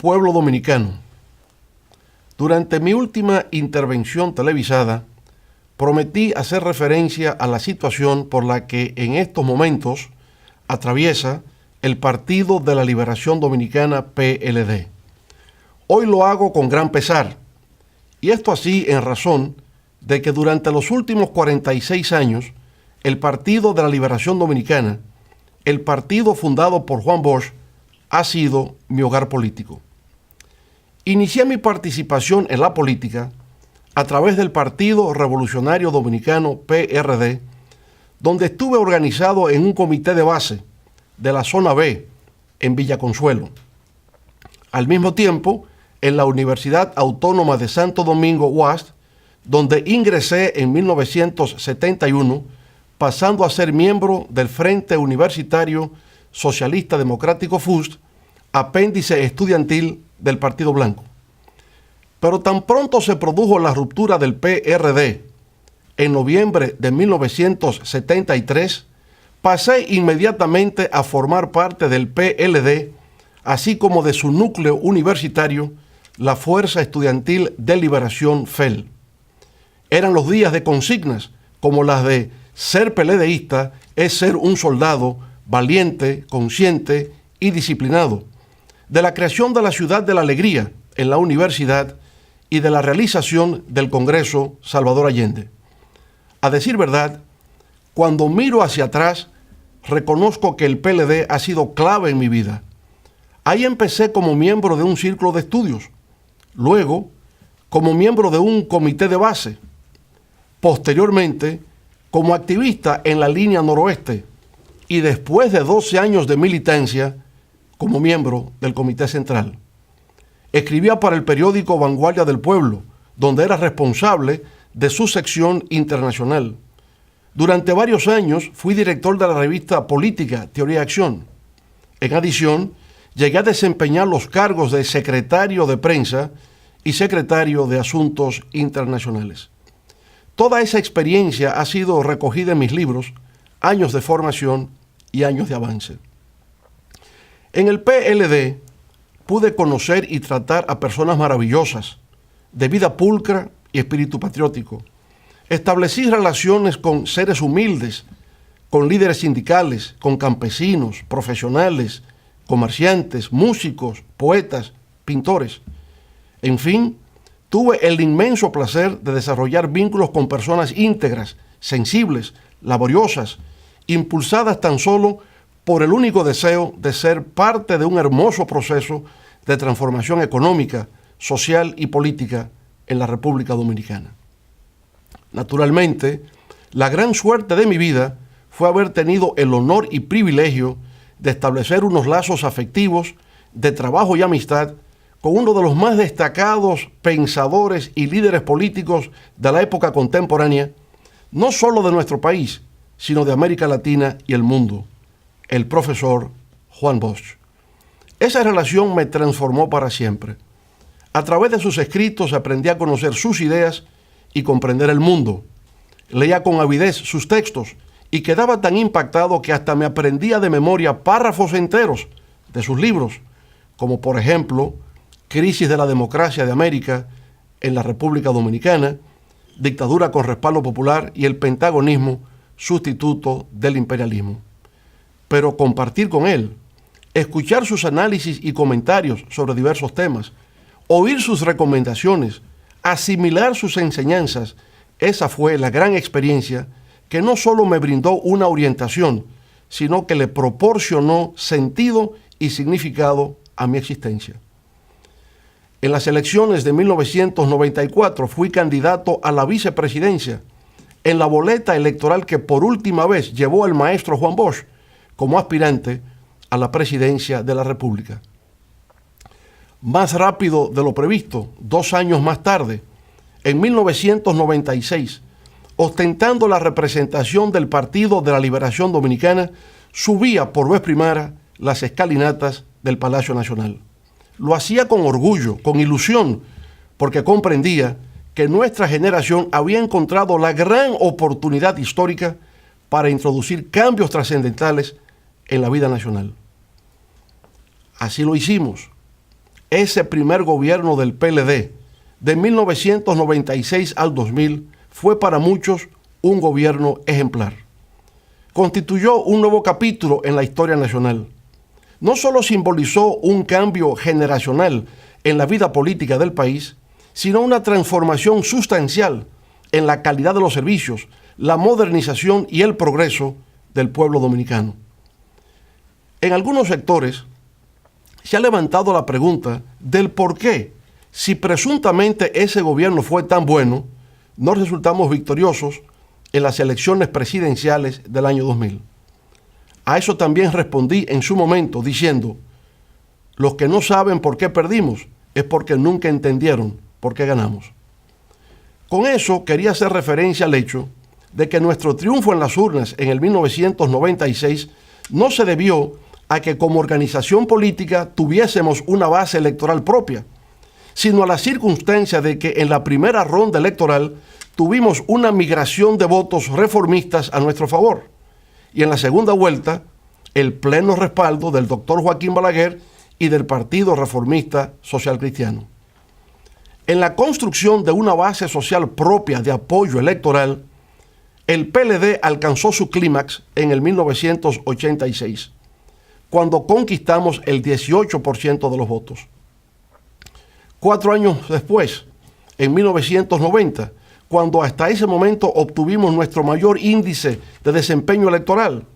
Pueblo dominicano, durante mi última intervención televisada, prometí hacer referencia a la situación por la que en estos momentos atraviesa el Partido de la Liberación Dominicana PLD. Hoy lo hago con gran pesar, y esto así en razón de que durante los últimos 46 años, el Partido de la Liberación Dominicana, el partido fundado por Juan Bosch, ha sido mi hogar político. Inicié mi participación en la política a través del Partido Revolucionario Dominicano PRD, donde estuve organizado en un comité de base de la zona B en Villa Consuelo. Al mismo tiempo, en la Universidad Autónoma de Santo Domingo, UASD, donde ingresé en 1971, pasando a ser miembro del Frente Universitario Socialista Democrático FUSD, apéndice estudiantil del Partido Blanco. Pero tan pronto se produjo la ruptura del PRD en noviembre de 1973, pasé inmediatamente a formar parte del PLD, así como de su núcleo universitario, la Fuerza Estudiantil de Liberación FEL. Eran los días de consignas como las de ser PLDista es ser un soldado valiente, consciente y disciplinado, de la creación de la Ciudad de la Alegría en la universidad y de la realización del Congreso Salvador Allende. A decir verdad, cuando miro hacia atrás, reconozco que el PLD ha sido clave en mi vida. Ahí empecé como miembro de un círculo de estudios, luego como miembro de un comité de base, posteriormente como activista en la línea noroeste y después de 12 años de militancia como miembro del Comité Central. Escribía para el periódico Vanguardia del Pueblo, donde era responsable de su sección internacional. Durante varios años fui director de la revista política Teoría y Acción. En adición, llegué a desempeñar los cargos de secretario de prensa y secretario de Asuntos Internacionales. Toda esa experiencia ha sido recogida en mis libros, Años de Formación y Años de Avance. En el PLD pude conocer y tratar a personas maravillosas, de vida pulcra y espíritu patriótico. Establecí relaciones con seres humildes, con líderes sindicales, con campesinos, profesionales, comerciantes, músicos, poetas, pintores. En fin, tuve el inmenso placer de desarrollar vínculos con personas íntegras, sensibles, laboriosas, impulsadas tan solo por el único deseo de ser parte de un hermoso proceso de transformación económica, social y política en la República Dominicana. Naturalmente, la gran suerte de mi vida fue haber tenido el honor y privilegio de establecer unos lazos afectivos de trabajo y amistad con uno de los más destacados pensadores y líderes políticos de la época contemporánea, no solo de nuestro país, sino de América Latina y el mundo, el profesor Juan Bosch. Esa relación me transformó para siempre. A través de sus escritos aprendí a conocer sus ideas y comprender el mundo. Leía con avidez sus textos y quedaba tan impactado que hasta me aprendía de memoria párrafos enteros de sus libros, como por ejemplo, Crisis de la Democracia de América en la República Dominicana, Dictadura con respaldo popular y el pentagonismo, sustituto del imperialismo. Pero compartir con él, escuchar sus análisis y comentarios sobre diversos temas, oír sus recomendaciones, asimilar sus enseñanzas, esa fue la gran experiencia que no solo me brindó una orientación, sino que le proporcionó sentido y significado a mi existencia. En las elecciones de 1994 fui candidato a la vicepresidencia en la boleta electoral que por última vez llevó el maestro Juan Bosch como aspirante a la presidencia de la República. Más rápido de lo previsto, 2 años más tarde, en 1996, ostentando la representación del Partido de la Liberación Dominicana, subía por vez primera las escalinatas del Palacio Nacional. Lo hacía con orgullo, con ilusión, porque comprendía que nuestra generación había encontrado la gran oportunidad histórica para introducir cambios trascendentales en la vida nacional. Así lo hicimos. ese primer gobierno del PLD, de 1996 al 2000, fue para muchos un gobierno ejemplar. Constituyó un nuevo capítulo en la historia nacional. No solo simbolizó un cambio generacional en la vida política del país, sino una transformación sustancial en la calidad de los servicios, la modernización y el progreso del pueblo dominicano. En algunos sectores se ha levantado la pregunta del por qué, si presuntamente ese gobierno fue tan bueno, no resultamos victoriosos en las elecciones presidenciales del año 2000. A eso también respondí en su momento diciendo, los que no saben por qué perdimos es porque nunca entendieron por qué ganamos. Con eso quería hacer referencia al hecho de que nuestro triunfo en las urnas en el 1996 no se debió a que como organización política tuviésemos una base electoral propia, sino a la circunstancia de que en la primera ronda electoral tuvimos una migración de votos reformistas a nuestro favor, y en la segunda vuelta el pleno respaldo del doctor Joaquín Balaguer y del Partido Reformista Social Cristiano. En la construcción de una base social propia de apoyo electoral, el PLD alcanzó su clímax en el 1986, cuando conquistamos el 18% de los votos. 4 años después, en 1990, cuando hasta ese momento obtuvimos nuestro mayor índice de desempeño electoral,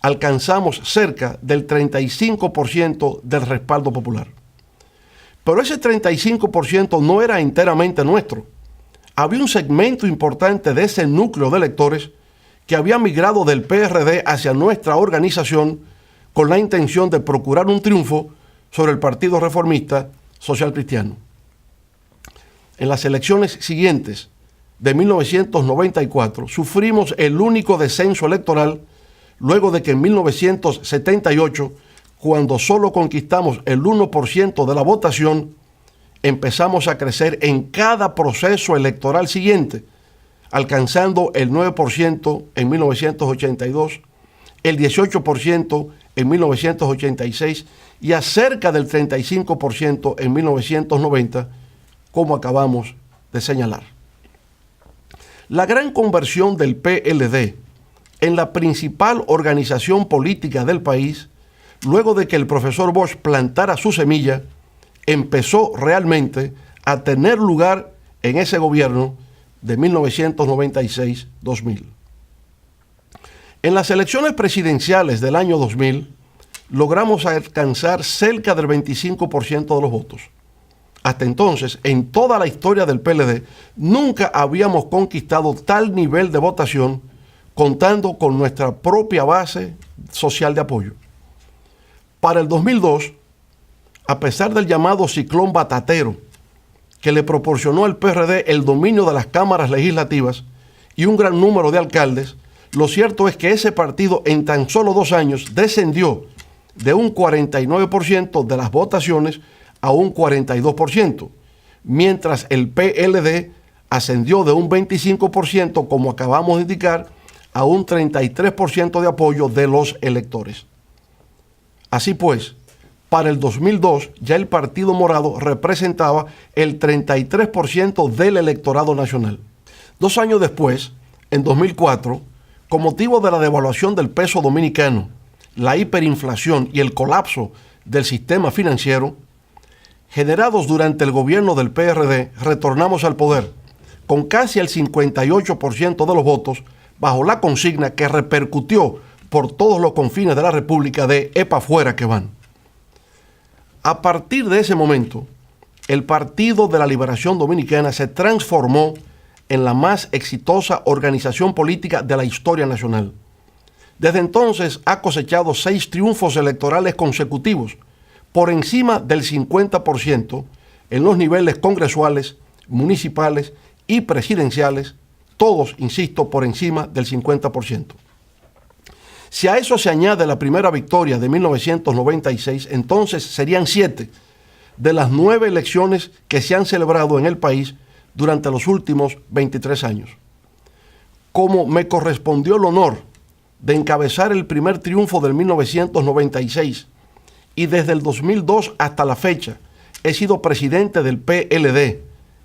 alcanzamos cerca del 35% del respaldo popular. Pero ese 35% no era enteramente nuestro. Había un segmento importante de ese núcleo de electores que había migrado del PRD hacia nuestra organización con la intención de procurar un triunfo sobre el Partido Reformista Social Cristiano. En las elecciones siguientes de 1994 sufrimos el único descenso electoral luego de que en 1978, cuando solo conquistamos el 1% de la votación, empezamos a crecer en cada proceso electoral siguiente, alcanzando el 9% en 1982, el 18% en 1986 y a cerca del 35% en 1990, como acabamos de señalar. La gran conversión del PLD en la principal organización política del país, luego de que el profesor Bosch plantara su semilla, empezó realmente a tener lugar en ese gobierno de 1996-2000. En las elecciones presidenciales del año 2000, logramos alcanzar cerca del 25% de los votos. Hasta entonces, en toda la historia del PLD, nunca habíamos conquistado tal nivel de votación contando con nuestra propia base social de apoyo. Para el 2002, a pesar del llamado ciclón batatero, que le proporcionó al PRD el dominio de las cámaras legislativas y un gran número de alcaldes, lo cierto es que ese partido en tan solo 2 años descendió de un 49% de las votaciones a un 42%, mientras el PLD ascendió de un 25%, como acabamos de indicar, a un 33% de apoyo de los electores. Así pues, para el 2002 ya el Partido Morado representaba el 33% del electorado nacional. 2 años después, en 2004, con motivo de la devaluación del peso dominicano, la hiperinflación y el colapso del sistema financiero, generados durante el gobierno del PRD, retornamos al poder con casi el 58% de los votos bajo la consigna que repercutió por todos los confines de la República de "epa fuera que van". A partir de ese momento, el Partido de la Liberación Dominicana se transformó en la más exitosa organización política de la historia nacional. Desde entonces ha cosechado 6 triunfos electorales consecutivos, por encima del 50% en los niveles congresuales, municipales y presidenciales, todos, insisto, por encima del 50%. Si a eso se añade la primera victoria de 1996, entonces serían 7 de las 9 elecciones que se han celebrado en el país durante los últimos 23 años. Como me correspondió el honor de encabezar el primer triunfo del 1996 y desde el 2002 hasta la fecha, he sido presidente del PLD,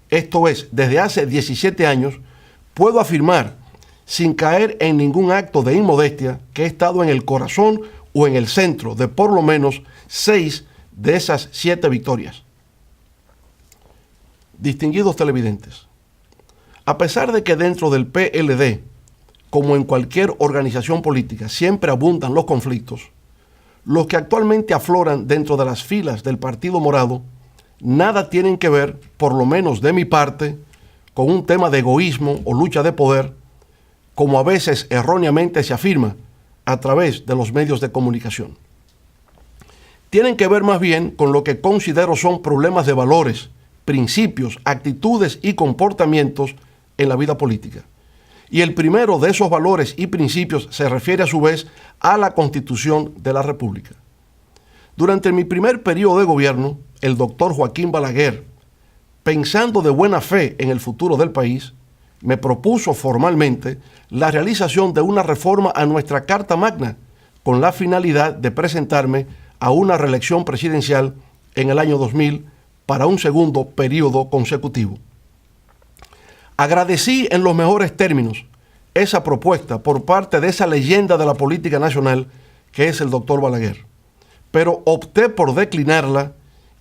esto es, desde hace 17 años, puedo afirmar, sin caer en ningún acto de inmodestia, que he estado en el corazón o en el centro de por lo menos 6 de esas 7 victorias. Distinguidos televidentes, a pesar de que dentro del PLD, como en cualquier organización política, siempre abundan los conflictos, los que actualmente afloran dentro de las filas del Partido Morado nada tienen que ver, por lo menos de mi parte, con un tema de egoísmo o lucha de poder, como a veces erróneamente se afirma a través de los medios de comunicación. Tienen que ver más bien con lo que considero son problemas de valores, principios, actitudes y comportamientos en la vida política. Y el primero de esos valores y principios se refiere a su vez a la Constitución de la República. Durante mi primer periodo de gobierno, el doctor Joaquín Balaguer, pensando de buena fe en el futuro del país, me propuso formalmente la realización de una reforma a nuestra Carta Magna con la finalidad de presentarme a una reelección presidencial en el año 2000 para un segundo periodo consecutivo. Agradecí en los mejores términos esa propuesta por parte de esa leyenda de la política nacional que es el doctor Balaguer, pero opté por declinarla,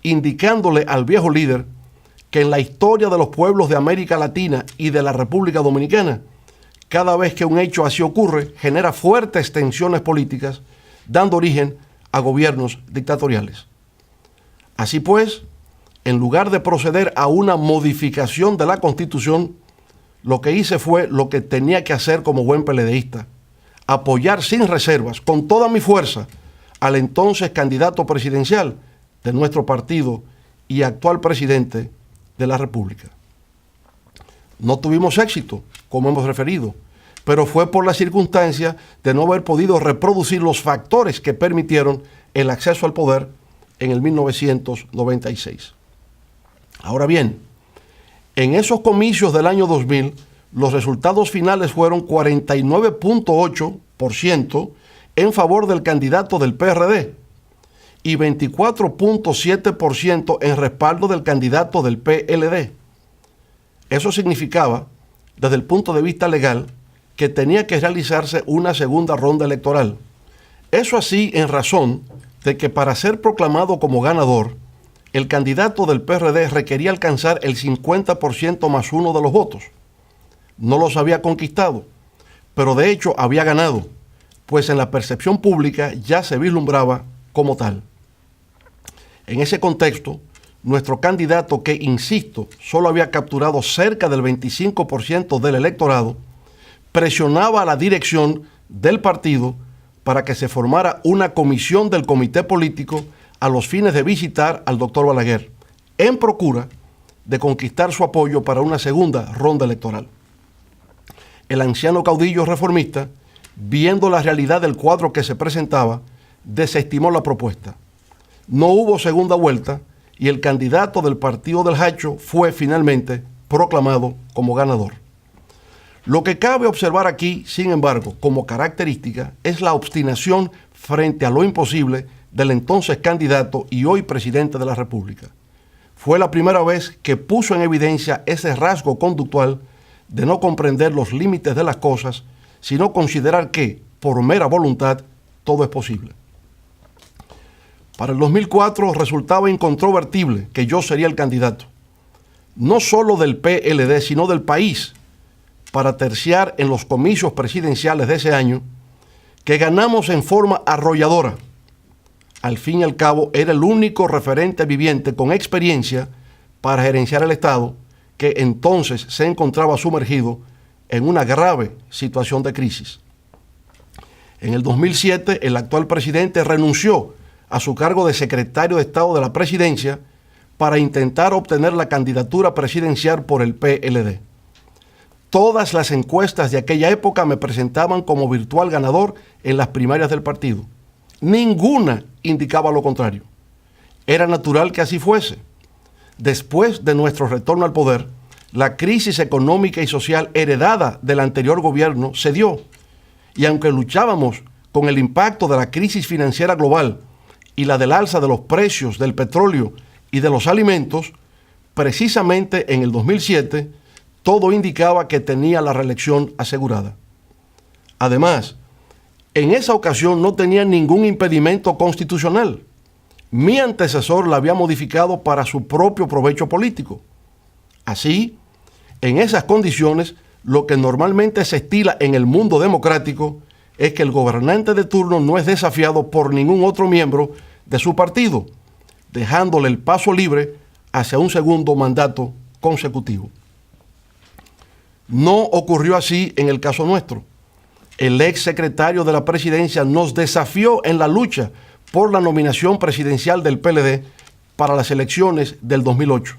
indicándole al viejo líder que en la historia de los pueblos de América Latina y de la República Dominicana, cada vez que un hecho así ocurre, genera fuertes tensiones políticas, dando origen a gobiernos dictatoriales. Así pues, en lugar de proceder a una modificación de la Constitución, lo que hice fue lo que tenía que hacer como buen PLDista: apoyar sin reservas, con toda mi fuerza, al entonces candidato presidencial de nuestro partido y actual presidente de la República. No tuvimos éxito, como hemos referido, pero fue por la circunstancia de no haber podido reproducir los factores que permitieron el acceso al poder en el 1996. Ahora bien, en esos comicios del año 2000, los resultados finales fueron 49.8% en favor del candidato del PRD y 24.7% en respaldo del candidato del PLD. Eso significaba, desde el punto de vista legal, que tenía que realizarse una segunda ronda electoral. Eso así en razón de que para ser proclamado como ganador, el candidato del PRD requería alcanzar el 50% más 1 de los votos. No los había conquistado, pero de hecho había ganado, pues en la percepción pública ya se vislumbraba como tal. En ese contexto, nuestro candidato, que, insisto, solo había capturado cerca del 25% del electorado, presionaba a la dirección del partido para que se formara una comisión del comité político a los fines de visitar al doctor Balaguer, en procura de conquistar su apoyo para una segunda ronda electoral. El anciano caudillo reformista, viendo la realidad del cuadro que se presentaba, desestimó la propuesta. No hubo segunda vuelta y el candidato del partido del Hacho fue finalmente proclamado como ganador. Lo que cabe observar aquí, sin embargo, como característica, es la obstinación frente a lo imposible del entonces candidato y hoy presidente de la República. Fue la primera vez que puso en evidencia ese rasgo conductual de no comprender los límites de las cosas, sino considerar que, por mera voluntad, todo es posible. Para el 2004 resultaba incontrovertible que yo sería el candidato, no solo del PLD, sino del país, para terciar en los comicios presidenciales de ese año, que ganamos en forma arrolladora. Al fin y al cabo, era el único referente viviente con experiencia para gerenciar el Estado, que entonces se encontraba sumergido en una grave situación de crisis. En el 2007, el actual presidente renunció a su cargo de secretario de Estado de la Presidencia para intentar obtener la candidatura presidencial por el PLD. Todas las encuestas de aquella época me presentaban como virtual ganador en las primarias del partido. Ninguna indicaba lo contrario. Era natural que así fuese. Después de nuestro retorno al poder, la crisis económica y social heredada del anterior gobierno se dio, y aunque luchábamos con el impacto de la crisis financiera global y la del alza de los precios del petróleo y de los alimentos, precisamente en el 2007, todo indicaba que tenía la reelección asegurada. Además, en esa ocasión no tenía ningún impedimento constitucional. Mi antecesor la había modificado para su propio provecho político. Así, en esas condiciones, lo que normalmente se estila en el mundo democrático es que el gobernante de turno no es desafiado por ningún otro miembro de su partido, dejándole el paso libre hacia un segundo mandato consecutivo. No ocurrió así en el caso nuestro. El ex secretario de la presidencia nos desafió en la lucha por la nominación presidencial del PLD para las elecciones del 2008.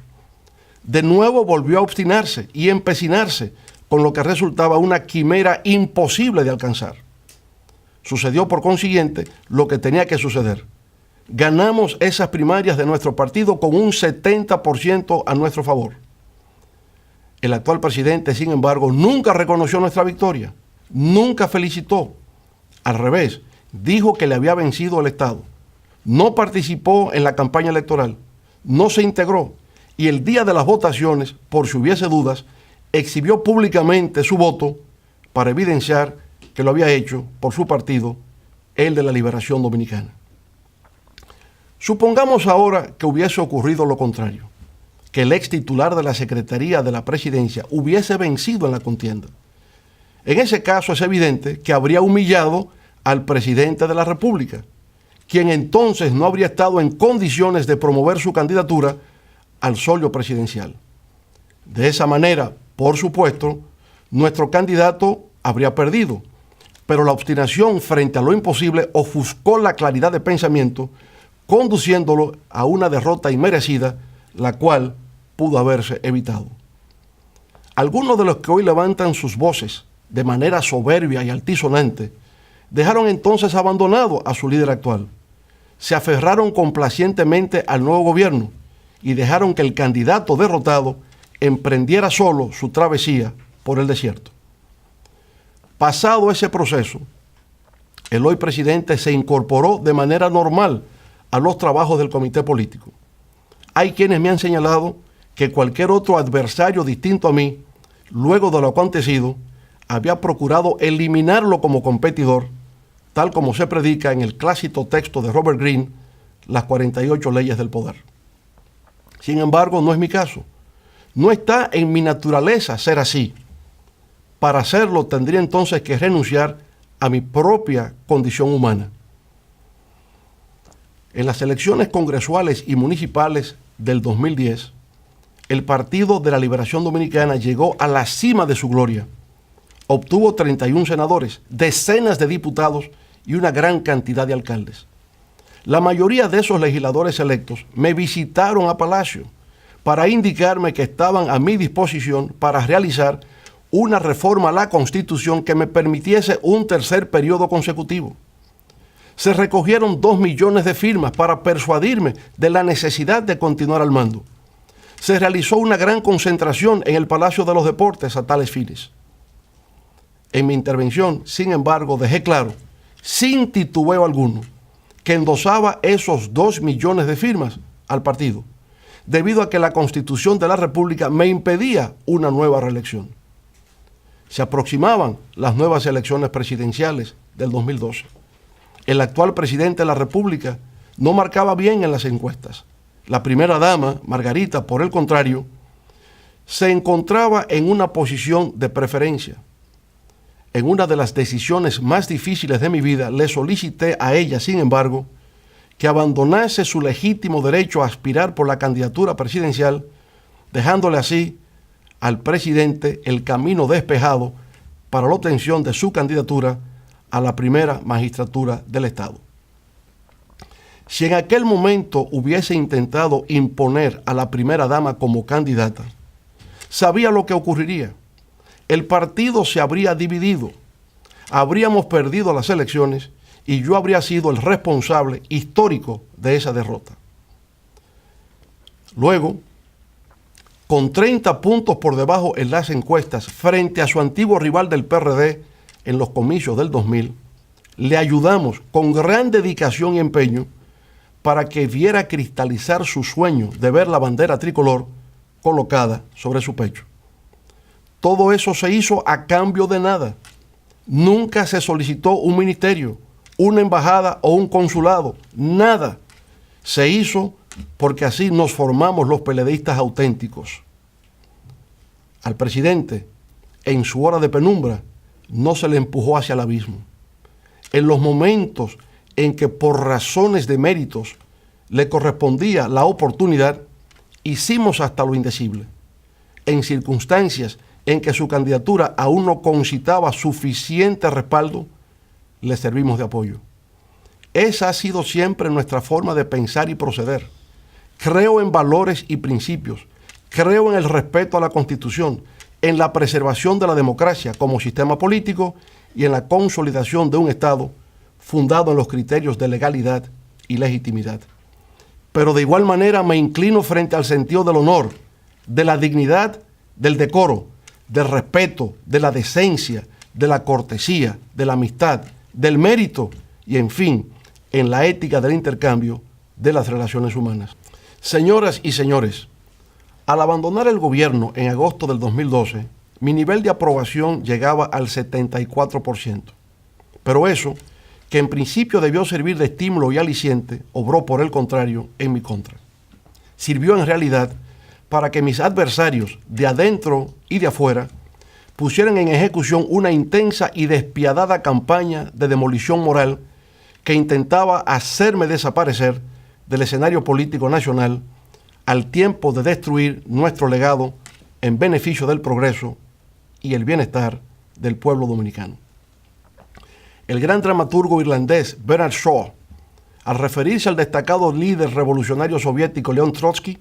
De nuevo volvió a obstinarse y empecinarse con lo que resultaba una quimera imposible de alcanzar. Sucedió por consiguiente lo que tenía que suceder. Ganamos esas primarias de nuestro partido con un 70% a nuestro favor. El actual presidente, sin embargo, nunca reconoció nuestra victoria, nunca felicitó. Al revés, dijo que le había vencido el Estado. No participó en la campaña electoral, no se integró y el día de las votaciones, por si hubiese dudas, exhibió públicamente su voto para evidenciar que lo había hecho por su partido, el de la Liberación Dominicana. Supongamos ahora que hubiese ocurrido lo contrario, que el ex titular de la Secretaría de la Presidencia hubiese vencido en la contienda. En ese caso es evidente que habría humillado al presidente de la República, quien entonces no habría estado en condiciones de promover su candidatura al solio presidencial. De esa manera, por supuesto, nuestro candidato habría perdido, pero la obstinación frente a lo imposible ofuscó la claridad de pensamiento, conduciéndolo a una derrota inmerecida, la cual pudo haberse evitado. Algunos de los que hoy levantan sus voces de manera soberbia y altisonante dejaron entonces abandonado a su líder actual. Se aferraron complacientemente al nuevo gobierno y dejaron que el candidato derrotado emprendiera solo su travesía por el desierto. Pasado ese proceso, el hoy presidente se incorporó de manera normal a los trabajos del comité político. Hay quienes me han señalado que cualquier otro adversario distinto a mí, luego de lo acontecido, había procurado eliminarlo como competidor, tal como se predica en el clásico texto de Robert Greene, Las 48 leyes del poder. Sin embargo, no es mi caso. No está en mi naturaleza ser así. Para hacerlo tendría entonces que renunciar a mi propia condición humana. En las elecciones congresuales y municipales del 2010, el Partido de la Liberación Dominicana llegó a la cima de su gloria. Obtuvo 31 senadores, decenas de diputados y una gran cantidad de alcaldes. La mayoría de esos legisladores electos me visitaron a Palacio para indicarme que estaban a mi disposición para realizar una reforma a la Constitución que me permitiese un tercer periodo consecutivo. Se recogieron 2 millones de firmas para persuadirme de la necesidad de continuar al mando. Se realizó una gran concentración en el Palacio de los Deportes a tales fines. En mi intervención, sin embargo, dejé claro, sin titubeo alguno, que endosaba esos 2 millones de firmas al partido, debido a que la Constitución de la República me impedía una nueva reelección. Se aproximaban las nuevas elecciones presidenciales del 2012. El actual presidente de la República no marcaba bien en las encuestas. La primera dama, Margarita, por el contrario, se encontraba en una posición de preferencia. En una de las decisiones más difíciles de mi vida, le solicité a ella, sin embargo, que abandonase su legítimo derecho a aspirar por la candidatura presidencial, dejándole así al presidente el camino despejado para la obtención de su candidatura a la primera magistratura del Estado. Si en aquel momento hubiese intentado imponer a la primera dama como candidata, sabía lo que ocurriría. El partido se habría dividido, habríamos perdido las elecciones y yo habría sido el responsable histórico de esa derrota. Luego, con 30 puntos por debajo en las encuestas frente a su antiguo rival del PRD en los comicios del 2000, le ayudamos con gran dedicación y empeño para que viera cristalizar su sueño de ver la bandera tricolor colocada sobre su pecho. Todo eso se hizo a cambio de nada. Nunca se solicitó un ministerio, una embajada o un consulado, nada. Se hizo porque así nos formamos los PLDistas auténticos. Al presidente, en su hora de penumbra, no se le empujó hacia el abismo. En los momentos en que por razones de méritos le correspondía la oportunidad, hicimos hasta lo indecible. En circunstancias en que su candidatura aún no concitaba suficiente respaldo, le servimos de apoyo. Esa ha sido siempre nuestra forma de pensar y proceder. Creo en valores y principios. Creo en el respeto a la Constitución, en la preservación de la democracia como sistema político y en la consolidación de un Estado fundado en los criterios de legalidad y legitimidad. Pero de igual manera me inclino frente al sentido del honor, de la dignidad, del decoro, del respeto, de la decencia, de la cortesía, de la amistad, del mérito y, en fin, en la ética del intercambio de las relaciones humanas. Señoras y señores, al abandonar el gobierno en agosto del 2012, mi nivel de aprobación llegaba al 74%. Pero eso, que en principio debió servir de estímulo y aliciente, obró por el contrario en mi contra. Sirvió en realidad para que mis adversarios de adentro y de afuera pusieran en ejecución una intensa y despiadada campaña de demolición moral que intentaba hacerme desaparecer del escenario político nacional al tiempo de destruir nuestro legado en beneficio del progreso y el bienestar del pueblo dominicano. El gran dramaturgo irlandés Bernard Shaw, al referirse al destacado líder revolucionario soviético León Trotsky,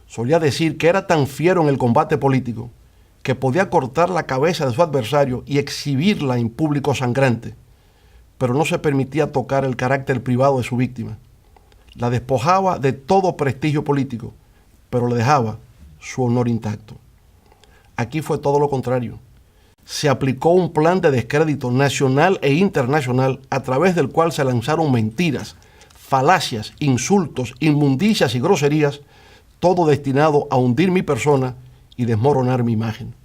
solía decir que era tan fiero en el combate político que podía cortar la cabeza de su adversario y exhibirla en público sangrante, pero no se permitía tocar el carácter privado de su víctima. La despojaba de todo prestigio político, pero le dejaba su honor intacto. Aquí fue todo lo contrario. Se aplicó un plan de descrédito nacional e internacional a través del cual se lanzaron mentiras, falacias, insultos, inmundicias y groserías, todo destinado a hundir mi persona y desmoronar mi imagen.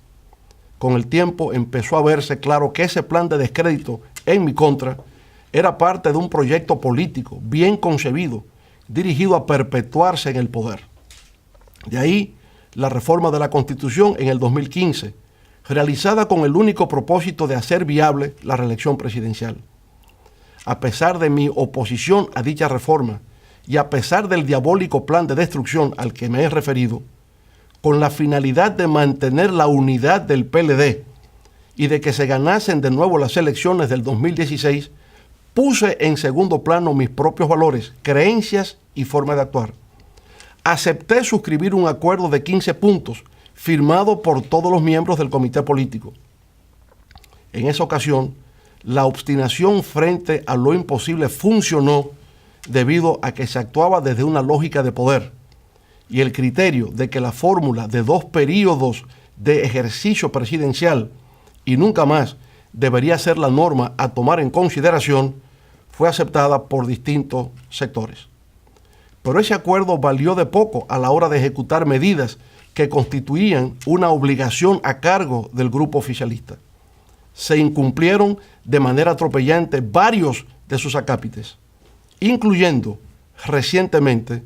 Con el tiempo empezó a verse claro que ese plan de descrédito en mi contra era parte de un proyecto político bien concebido, dirigido a perpetuarse en el poder. De ahí la reforma de la Constitución en el 2015, realizada con el único propósito de hacer viable la reelección presidencial. A pesar de mi oposición a dicha reforma y a pesar del diabólico plan de destrucción al que me he referido, con la finalidad de mantener la unidad del PLD y de que se ganasen de nuevo las elecciones del 2016, puse en segundo plano mis propios valores, creencias y forma de actuar. Acepté suscribir un acuerdo de 15 puntos firmado por todos los miembros del comité político. En esa ocasión, la obstinación frente a lo imposible funcionó debido a que se actuaba desde una lógica de poder y el criterio de que la fórmula de 2 periodos de ejercicio presidencial y nunca más debería ser la norma a tomar en consideración fue aceptada por distintos sectores. Pero ese acuerdo valió de poco a la hora de ejecutar medidas que constituían una obligación a cargo del grupo oficialista. Se incumplieron de manera atropellante varios de sus acápites, incluyendo recientemente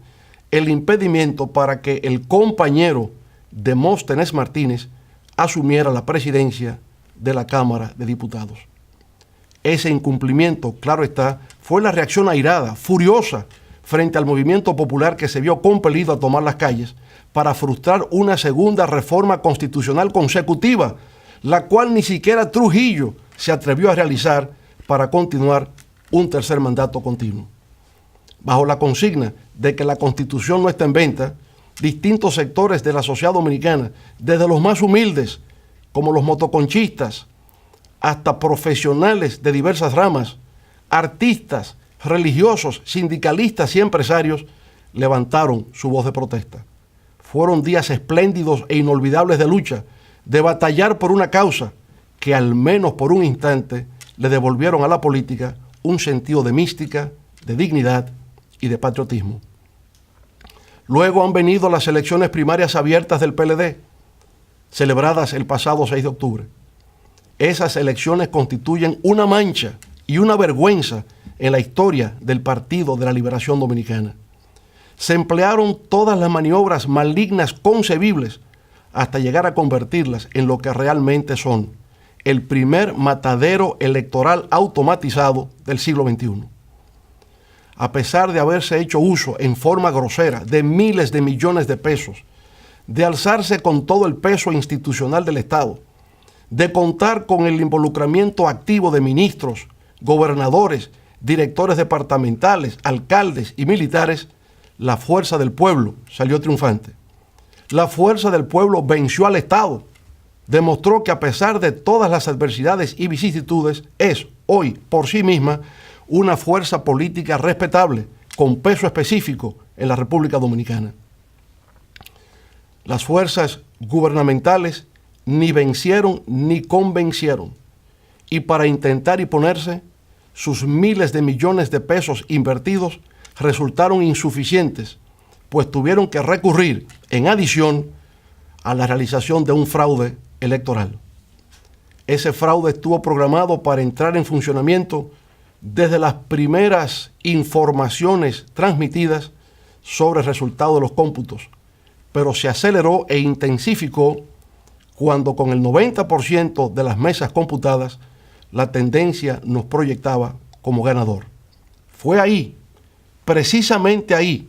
el impedimento para que el compañero Demóstenes Martínez asumiera la presidencia de la Cámara de Diputados. Ese incumplimiento, claro está, fue la reacción airada, furiosa, frente al movimiento popular que se vio compelido a tomar las calles para frustrar una segunda reforma constitucional consecutiva, la cual ni siquiera Trujillo se atrevió a realizar para continuar un tercer mandato continuo. Bajo la consigna de que la Constitución no está en venta, distintos sectores de la sociedad dominicana, desde los más humildes, como los motoconchistas, hasta profesionales de diversas ramas, artistas, religiosos, sindicalistas y empresarios, levantaron su voz de protesta. Fueron días espléndidos e inolvidables de lucha, de batallar por una causa que al menos por un instante le devolvieron a la política un sentido de mística, de dignidad y de patriotismo. Luego han venido las elecciones primarias abiertas del PLD, celebradas el pasado 6 de octubre. Esas elecciones constituyen una mancha y una vergüenza en la historia del Partido de la Liberación Dominicana. Se emplearon todas las maniobras malignas concebibles hasta llegar a convertirlas en lo que realmente son, el primer matadero electoral automatizado del siglo XXI. A pesar de haberse hecho uso en forma grosera de miles de millones de pesos, de alzarse con todo el peso institucional del Estado, de contar con el involucramiento activo de ministros, gobernadores, directores departamentales, alcaldes y militares, la fuerza del pueblo salió triunfante. La fuerza del pueblo venció al Estado, demostró que a pesar de todas las adversidades y vicisitudes, es hoy por sí misma una fuerza política respetable, con peso específico en la República Dominicana. Las fuerzas gubernamentales ni vencieron ni convencieron, y para intentar imponerse, sus miles de millones de pesos invertidos resultaron insuficientes, pues tuvieron que recurrir, en adición, a la realización de un fraude electoral. Ese fraude estuvo programado para entrar en funcionamiento desde las primeras informaciones transmitidas sobre el resultado de los cómputos, pero se aceleró e intensificó cuando con el 90% de las mesas computadas la tendencia nos proyectaba como ganador. Fue ahí, precisamente ahí,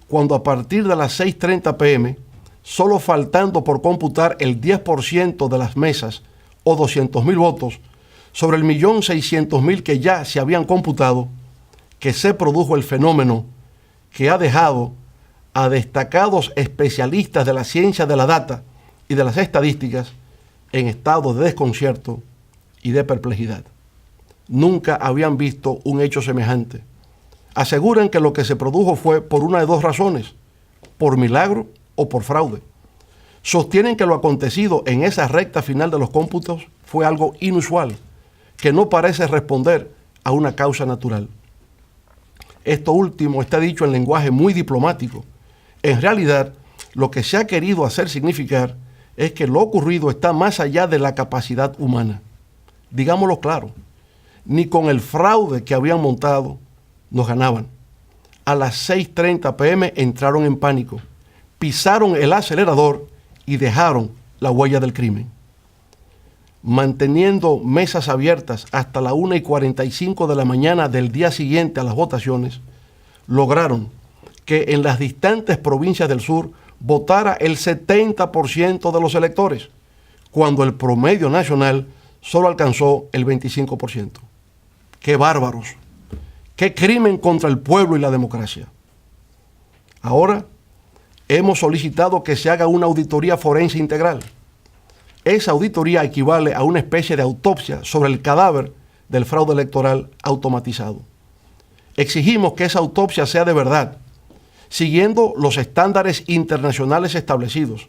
cuando a partir de las 6:30 p.m., solo faltando por computar el 10% de las mesas o 200,000 votos sobre el 1.600.000 que ya se habían computado, que se produjo el fenómeno que ha dejado a destacados especialistas de la ciencia de la data y de las estadísticas en estado de desconcierto y de perplejidad. Nunca habían visto un hecho semejante. Aseguran que lo que se produjo fue por una de dos razones, por milagro o por fraude. Sostienen que lo acontecido en esa recta final de los cómputos fue algo inusual, que no parece responder a una causa natural. Esto último está dicho en lenguaje muy diplomático. En realidad, lo que se ha querido hacer significar es que lo ocurrido está más allá de la capacidad humana. Digámoslo claro, ni con el fraude que habían montado nos ganaban. A las 6:30 p.m. entraron en pánico, pisaron el acelerador y dejaron la huella del crimen. Manteniendo mesas abiertas hasta la 1:45 de la mañana del día siguiente a las votaciones, lograron que en las distantes provincias del sur votara el 70% de los electores, cuando el promedio nacional solo alcanzó el 25%. ¡Qué bárbaros! ¡Qué crimen contra el pueblo y la democracia! Ahora hemos solicitado que se haga una auditoría forense integral. Esa auditoría equivale a una especie de autopsia sobre el cadáver del fraude electoral automatizado. Exigimos que esa autopsia sea de verdad, siguiendo los estándares internacionales establecidos.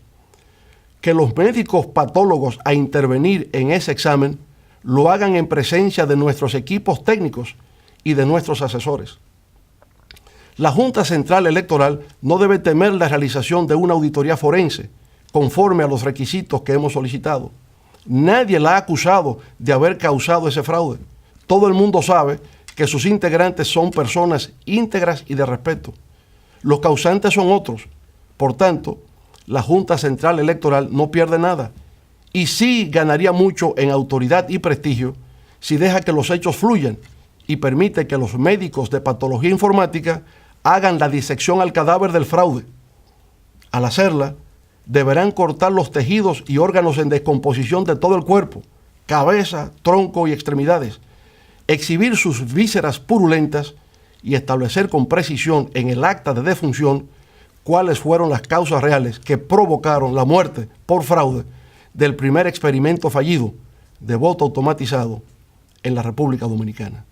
Que los médicos patólogos a intervenir en ese examen lo hagan en presencia de nuestros equipos técnicos y de nuestros asesores. La Junta Central Electoral no debe temer la realización de una auditoría forense, conforme a los requisitos que hemos solicitado. Nadie la ha acusado de haber causado ese fraude. Todo el mundo sabe que sus integrantes son personas íntegras y de respeto. Los causantes son otros. Por tanto, la Junta Central Electoral no pierde nada y sí ganaría mucho en autoridad y prestigio si deja que los hechos fluyan y permite que los médicos de patología informática hagan la disección al cadáver del fraude. Al hacerla, deberán cortar los tejidos y órganos en descomposición de todo el cuerpo, cabeza, tronco y extremidades, exhibir sus vísceras purulentas y establecer con precisión en el acta de defunción cuáles fueron las causas reales que provocaron la muerte por fraude del primer experimento fallido de voto automatizado en la República Dominicana.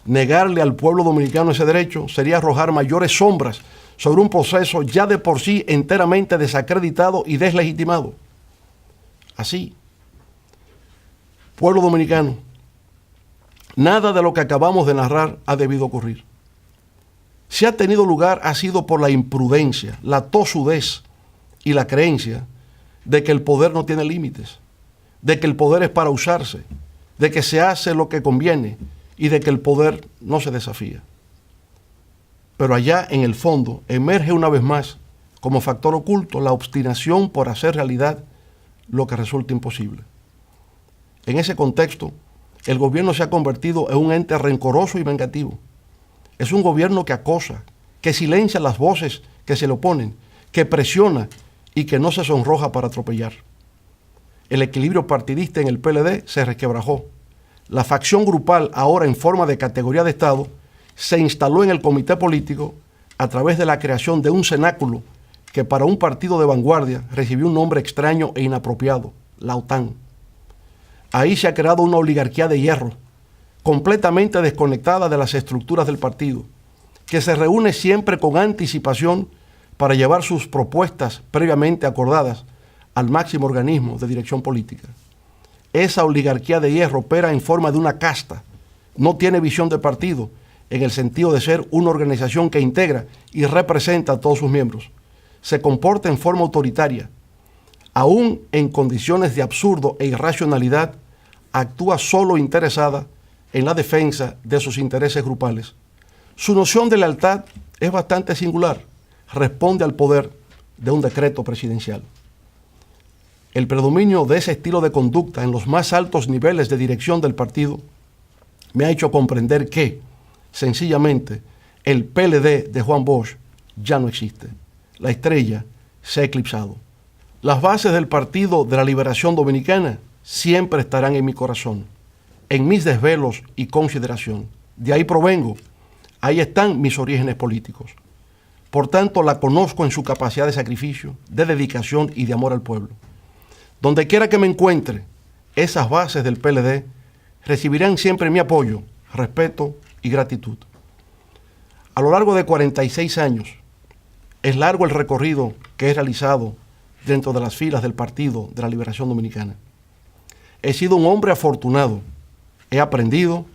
Negarle al pueblo dominicano ese derecho sería arrojar mayores sombras sobre un proceso ya de por sí enteramente desacreditado y deslegitimado. Así, pueblo dominicano, nada de lo que acabamos de narrar ha debido ocurrir. Si ha tenido lugar ha sido por la imprudencia, la tosudez y la creencia de que el poder no tiene límites, de que el poder es para usarse, de que se hace lo que conviene y de que el poder no se desafía. Pero allá en el fondo emerge una vez más como factor oculto la obstinación por hacer realidad lo que resulta imposible. En ese contexto, el gobierno se ha convertido en un ente rencoroso y vengativo. Es un gobierno que acosa, que silencia las voces que se le oponen, que presiona y que no se sonroja para atropellar. El equilibrio partidista en el PLD se resquebrajó. La facción grupal, ahora en forma de categoría de Estado, se instaló en el comité político a través de la creación de un cenáculo que para un partido de vanguardia recibió un nombre extraño e inapropiado, la OTAN. Ahí se ha creado una oligarquía de hierro, completamente desconectada de las estructuras del partido, que se reúne siempre con anticipación para llevar sus propuestas previamente acordadas al máximo organismo de dirección política. Esa oligarquía de hierro opera en forma de una casta, no tiene visión de partido, en el sentido de ser una organización que integra y representa a todos sus miembros. Se comporta en forma autoritaria. Aún en condiciones de absurdo e irracionalidad, actúa solo interesada en la defensa de sus intereses grupales. Su noción de lealtad es bastante singular. Responde al poder de un decreto presidencial. El predominio de ese estilo de conducta en los más altos niveles de dirección del partido me ha hecho comprender que, sencillamente, el PLD de Juan Bosch ya no existe. La estrella se ha eclipsado. Las bases del Partido de la Liberación Dominicana siempre estarán en mi corazón, en mis desvelos y consideración. De ahí provengo, ahí están mis orígenes políticos. Por tanto, la conozco en su capacidad de sacrificio, de dedicación y de amor al pueblo. Donde quiera que me encuentre, esas bases del PLD recibirán siempre mi apoyo, respeto y gratitud. A lo largo de 46 años, es largo el recorrido que he realizado dentro de las filas del Partido de la Liberación Dominicana. He sido un hombre afortunado, he aprendido,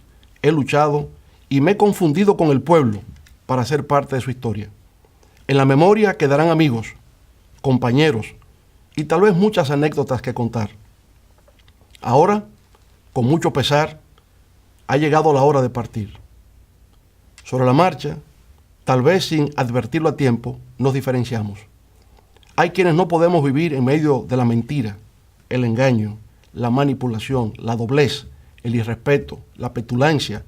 he luchado y me he confundido con el pueblo para ser parte de su historia. En la memoria quedarán amigos, compañeros y tal vez muchas anécdotas que contar. Ahora, con mucho pesar, ha llegado la hora de partir. Sobre la marcha, tal vez sin advertirlo a tiempo, nos diferenciamos. Hay quienes no podemos vivir en medio de la mentira, el engaño, la manipulación, la doblez, el irrespeto, la petulancia,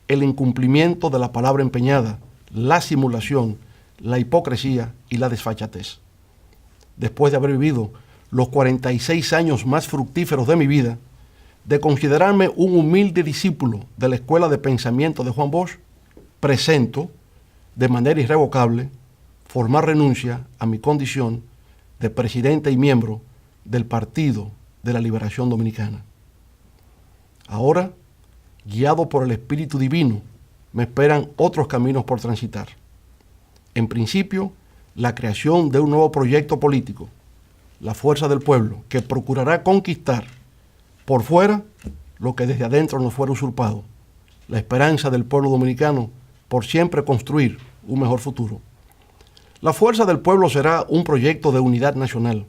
el incumplimiento de la palabra empeñada, la simulación, la hipocresía y la desfachatez. Después de haber vivido los 46 años más fructíferos de mi vida, de considerarme un humilde discípulo de la Escuela de Pensamiento de Juan Bosch, presento, de manera irrevocable, formar renuncia a mi condición de presidente y miembro del Partido de la Liberación Dominicana. Ahora, guiado por el Espíritu Divino, me esperan otros caminos por transitar. En principio, la creación de un nuevo proyecto político, la fuerza del pueblo, que procurará conquistar por fuera lo que desde adentro nos fuera usurpado, la esperanza del pueblo dominicano por siempre construir un mejor futuro. La fuerza del pueblo será un proyecto de unidad nacional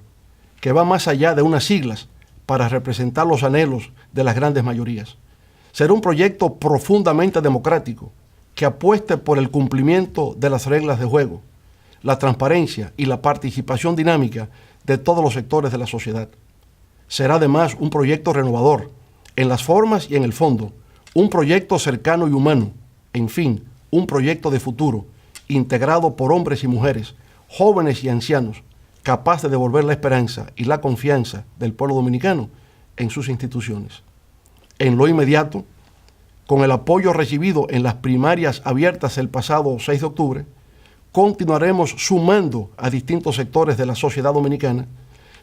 que va más allá de unas siglas para representar los anhelos de las grandes mayorías. Será un proyecto profundamente democrático que apueste por el cumplimiento de las reglas de juego, la transparencia y la participación dinámica de todos los sectores de la sociedad. Será además un proyecto renovador en las formas y en el fondo, un proyecto cercano y humano, en fin, un proyecto de futuro integrado por hombres y mujeres, jóvenes y ancianos, capaz de devolver la esperanza y la confianza del pueblo dominicano en sus instituciones. En lo inmediato, con el apoyo recibido en las primarias abiertas el pasado 6 de octubre, continuaremos sumando a distintos sectores de la sociedad dominicana,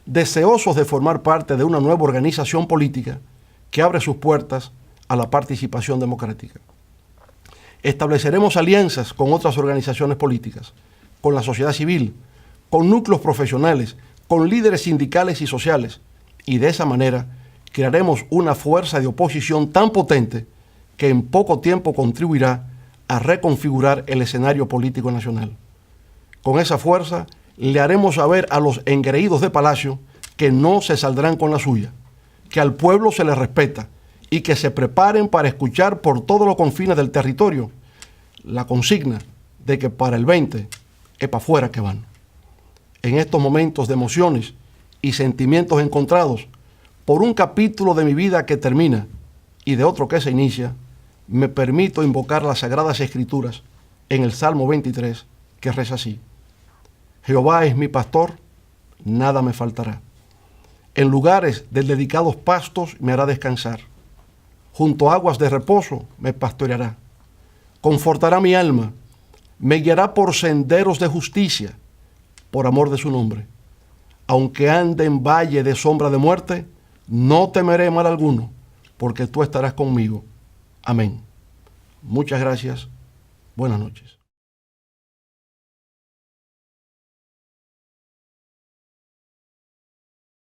deseosos de formar parte de una nueva organización política que abre sus puertas a la participación democrática. Estableceremos alianzas con otras organizaciones políticas, con la sociedad civil, con núcleos profesionales, con líderes sindicales y sociales, y de esa manera crearemos una fuerza de oposición tan potente que en poco tiempo contribuirá a reconfigurar el escenario político nacional. Con esa fuerza le haremos saber a los engreídos de Palacio que no se saldrán con la suya, que al pueblo se le respeta y que se preparen para escuchar por todos los confines del territorio la consigna de que para el 20 es para afuera que van. En estos momentos de emociones y sentimientos encontrados, por un capítulo de mi vida que termina y de otro que se inicia, me permito invocar las Sagradas Escrituras en el Salmo 23, que reza así: Jehová es mi pastor, nada me faltará. En lugares de dedicados pastos me hará descansar. Junto a aguas de reposo me pastoreará. Confortará mi alma, me guiará por senderos de justicia, por amor de su nombre. Aunque ande en valle de sombra de muerte, no temeré mal alguno, porque tú estarás conmigo. Amén. Muchas gracias. Buenas noches.